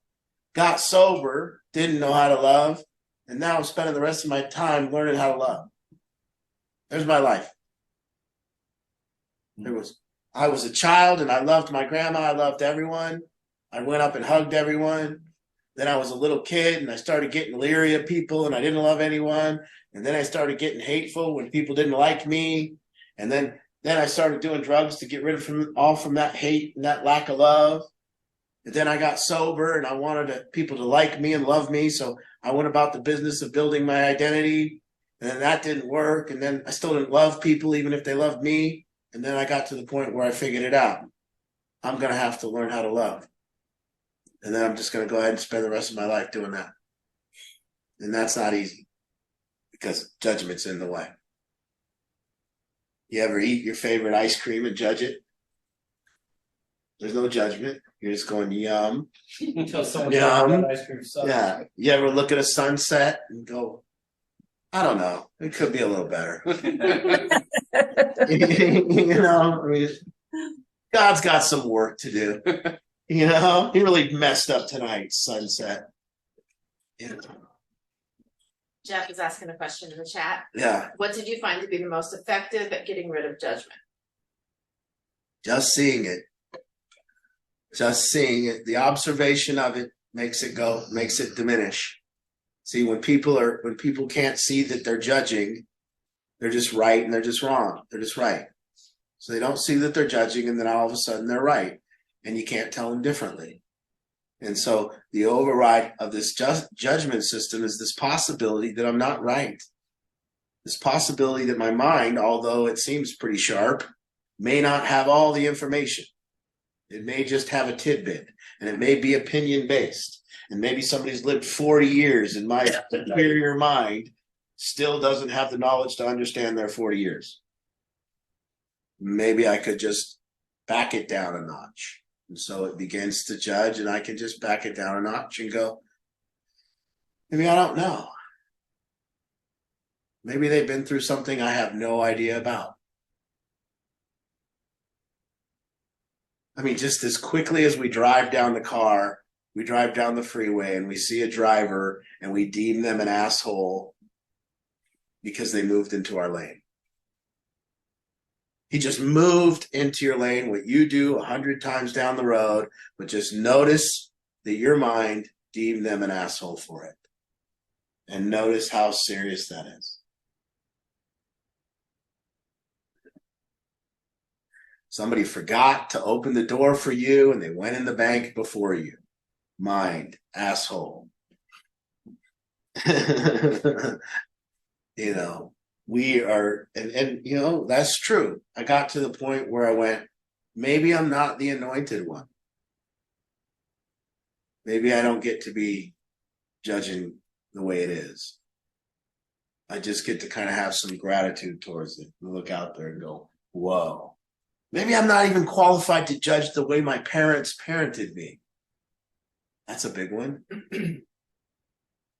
A: got sober, didn't know how to love, and now I'm spending the rest of my time learning how to love. There's my life. I was a child and I loved my grandma. I loved everyone. I went up and hugged everyone. Then I was a little kid and I started getting leery of people and I didn't love anyone. And then I started getting hateful when people didn't like me. And then I started doing drugs to get rid of from that hate and that lack of love. And then I got sober and I wanted people to like me and love me. So I went about the business of building my identity. And then that didn't work. And then I still didn't love people, even if they loved me. And then I got to the point where I figured it out. I'm going to have to learn how to love. And then I'm just going to go ahead and spend the rest of my life doing that. And that's not easy because judgment's in the way. You ever eat your favorite ice cream and judge it? There's no judgment. You're just going, yum.
B: Until someone
A: Yum.
B: tells you that ice cream sucks.
A: Yeah. You ever look at a sunset and go, I don't know. It could be a little better. You know, I mean, God's got some work to do. You know, he really messed up tonight's sunset. Yeah.
I: Jeff is asking a question in the chat.
A: Yeah.
I: What did you find to be the most effective at getting rid of judgment?
A: Just seeing it. Just seeing it. The observation of it makes it diminish. See, when people can't see that they're judging, they're just right and they're just wrong. They're just right. So they don't see that they're judging and then all of a sudden they're right. And you can't tell them differently. And so the override of this judgment system is this possibility that I'm not right. This possibility that my mind, although it seems pretty sharp, may not have all the information. It may just have a tidbit, and it may be opinion based. And maybe somebody's lived 40 years and my superior mind still doesn't have the knowledge to understand their 40 years. Maybe I could just back it down a notch. And so it begins to judge, and I can just back it down a notch and go, maybe I don't know. Maybe they've been through something I have no idea about. I mean, just as quickly as we drive down the freeway and we see a driver and we deem them an asshole because they moved into our lane. He just moved into your lane, what you do 100 times down the road, but just notice that your mind deemed them an asshole for it. And notice how serious that is. Somebody forgot to open the door for you and they went in the bank before you. Mind, asshole. You know, we are, and you know, that's true. I got to the point where I went, maybe I'm not the anointed one. Maybe I don't get to be judging the way it is. I just get to kind of have some gratitude towards it and look out there and go, whoa. Maybe I'm not even qualified to judge the way my parents parented me. That's a big one.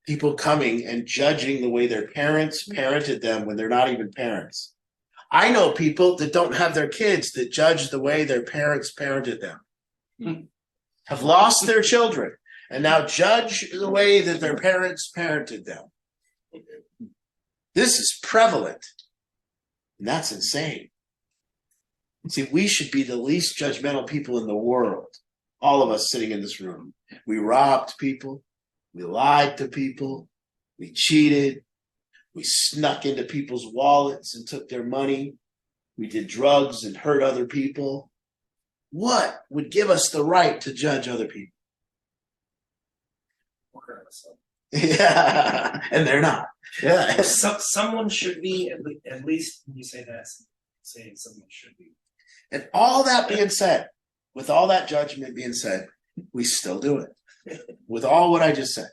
A: People coming and judging the way their parents parented them when they're not even parents. I know people that don't have their kids that judge the way their parents parented them. Have lost their children and now judge the way that their parents parented them. This is prevalent. And that's insane. See, we should be the least judgmental people in the world. All of us sitting in this room. We robbed people. We lied to people. We cheated. We snuck into people's wallets and took their money. We did drugs and hurt other people. What would give us the right to judge other people? Yeah, and they're not. Yeah.
B: Someone should be, at least when you say that, saying someone should be.
A: And all that being said, with all that judgment being said, we still do it. With all what I just said.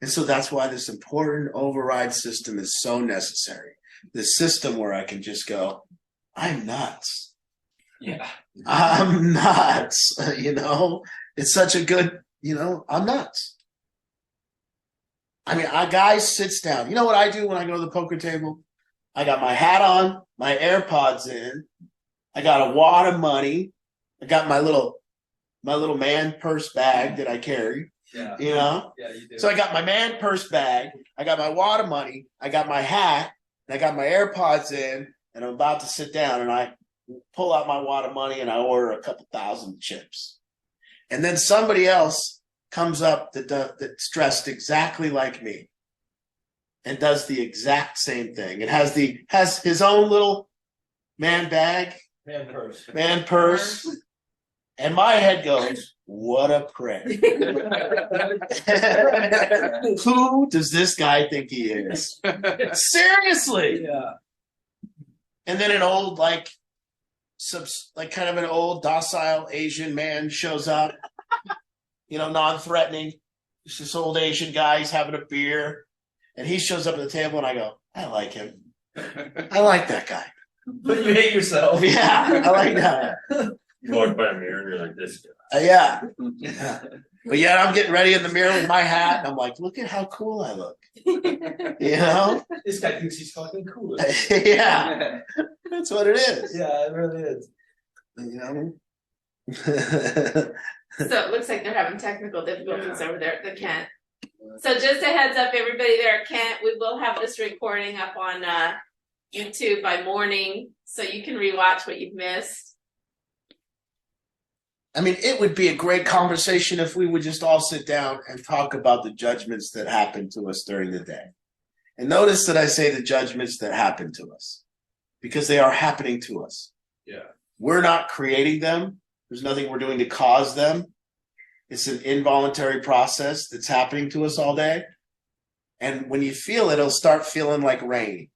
A: And so that's why this important override system is so necessary. This system where I can just go, I'm nuts.
B: Yeah.
A: I'm nuts. You know, it's such a good, you know, I'm nuts. I mean, a guy sits down. You know what I do when I go to the poker table? I got my hat on, my AirPods in. I got a wad of money. I got my little man purse bag that I carry.
B: Yeah.
A: You know?
B: Yeah, you do.
A: So I got my man purse bag, I got my water money, I got my hat, and I got my AirPods in, and I'm about to sit down, and I pull out my water money and I order a couple thousand chips. And then somebody else comes up that's dressed exactly like me and does the exact same thing. It has his own little man bag, man purse, and my head goes, what a prick. Who does this guy think he is? Seriously.
B: Yeah.
A: And then an old, like kind of an old docile Asian man shows up, non-threatening. It's this old Asian guy, he's having a beer, and he shows up at the table, and I go, I like him. I like that guy.
B: But you hate yourself.
A: Yeah, I like that.
G: You walk by a mirror and you're like, this guy.
A: Yeah. But yet I'm getting ready in the mirror with my hat, and I'm like, look at how cool I look.
B: This guy thinks he's fucking cool.
A: Yeah. That's what it is.
B: Yeah, it really is.
C: So it looks like they're having technical difficulties over there at the Kent. So just a heads up, everybody there at Kent, we will have this recording up on YouTube by morning, so you can rewatch what you've missed.
A: I mean, it would be a great conversation if we would just all sit down and talk about the judgments that happen to us during the day. And notice that I say the judgments that happen to us, because they are happening to us.
G: Yeah.
A: We're not creating them. There's nothing we're doing to cause them. It's an involuntary process that's happening to us all day. And when you feel it, it'll start feeling like rain,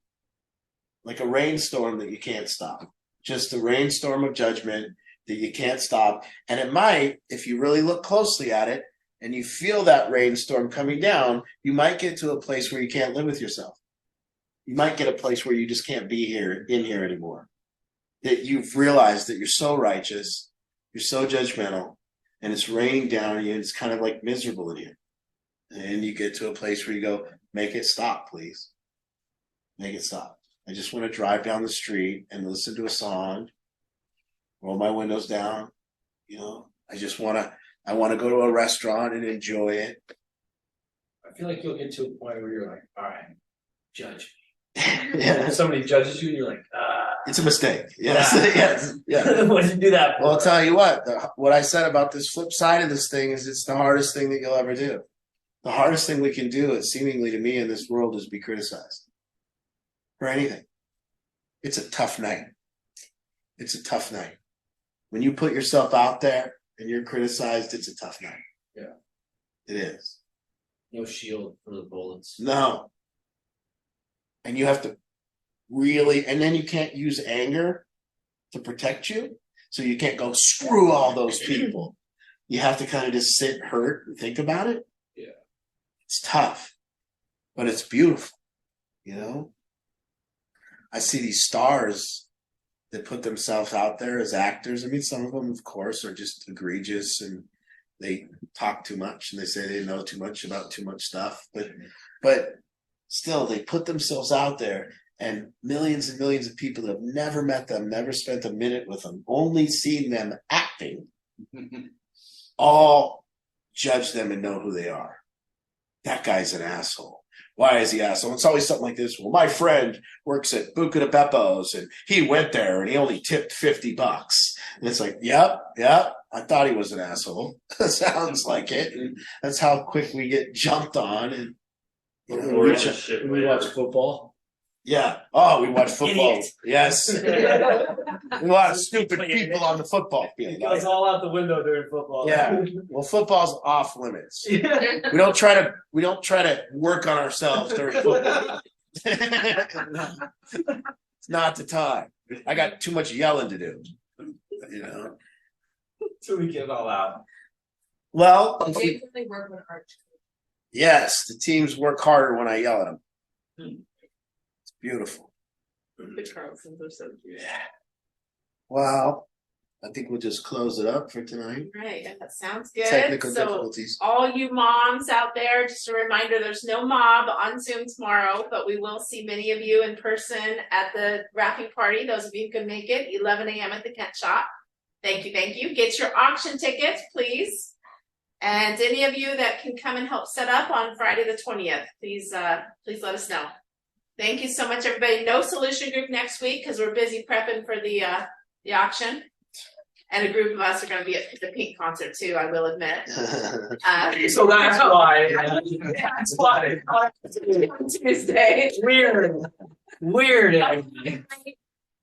A: like a rainstorm that you can't stop. Just a rainstorm of judgment that you can't stop. And it might, if you really look closely at it and you feel that rainstorm coming down, you might get to a place where you can't live with yourself. You might get a place where you just can't be in here anymore. That you've realized that you're so righteous, you're so judgmental, and it's raining down on you, and it's kind of like miserable in here. And you get to a place where you go, make it stop, please. Make it stop. I just want to drive down the street and listen to a song, roll my windows down. I want to go to a restaurant and enjoy it.
B: I feel like you'll get to a point where you're like, all right, judge me.
A: Yeah.
B: If somebody judges you, and you're like,
A: It's a mistake. Yes. Yes. Yeah.
B: What did you do that for?
A: Well, I'll tell you what I said about this flip side of this thing is it's the hardest thing that you'll ever do. The hardest thing we can do, it seemingly to me in this world, is be criticized for anything. It's a tough night. It's a tough night. When you put yourself out there and you're criticized, it's a tough night.
B: Yeah.
A: It is.
B: No shield for the bullets.
A: No. And you have to really, and then you can't use anger to protect you. So you can't go, screw all those people. You have to kind of just sit, hurt, and think about it.
B: Yeah.
A: It's tough, but it's beautiful. I see these stars that put themselves out there as actors. I mean, some of them, of course, are just egregious and they talk too much and they say they know too much about too much stuff. But still, they put themselves out there, and millions and millions of people that have never met them, never spent a minute with them, only seen them acting, all judge them and know who they are. That guy's an asshole. Why is he asshole? It's always something like this. Well, my friend works at Buca de Beppo's and he went there and he only tipped $50. And it's like, yep. I thought he was an asshole. Sounds like it. And that's how quick we get jumped on. And
B: we watch football.
A: Yeah. Oh, we watch football.
B: Idiot.
A: Yes. A lot of stupid people on the football field.
B: It goes all out the window during football.
A: Yeah. Well, football's off limits. We don't try to work on ourselves during football. It's not the time. I got too much yelling to do.
B: So we get it all out.
A: Well,
I: They really work with art.
A: yes, the teams work harder when I yell at them. It's beautiful.
C: The Carlsons are so cute.
A: Well, I think we'll just close it up for tonight.
C: Right, that sounds good.
A: Technical
C: So
A: difficulties.
C: all you moms out there, just a reminder, there's no mob on Zoom tomorrow, but we will see many of you in person at the wrapping party. Those of you who can make it, 11 a.m. at the Kent Shop. Thank you. Get your auction tickets, please. And any of you that can come and help set up on Friday the 20th, please let us know. Thank you so much, everybody. No solution group next week because we're busy prepping for the auction. And a group of us are going to be at the Pink concert too, I will admit.
B: So that's why. That's why.
C: Tuesday.
B: Weird.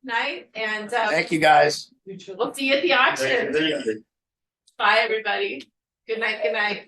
C: Night. And
A: Thank you guys.
C: we'll see you at the auction. Bye, everybody. Good night. Good night.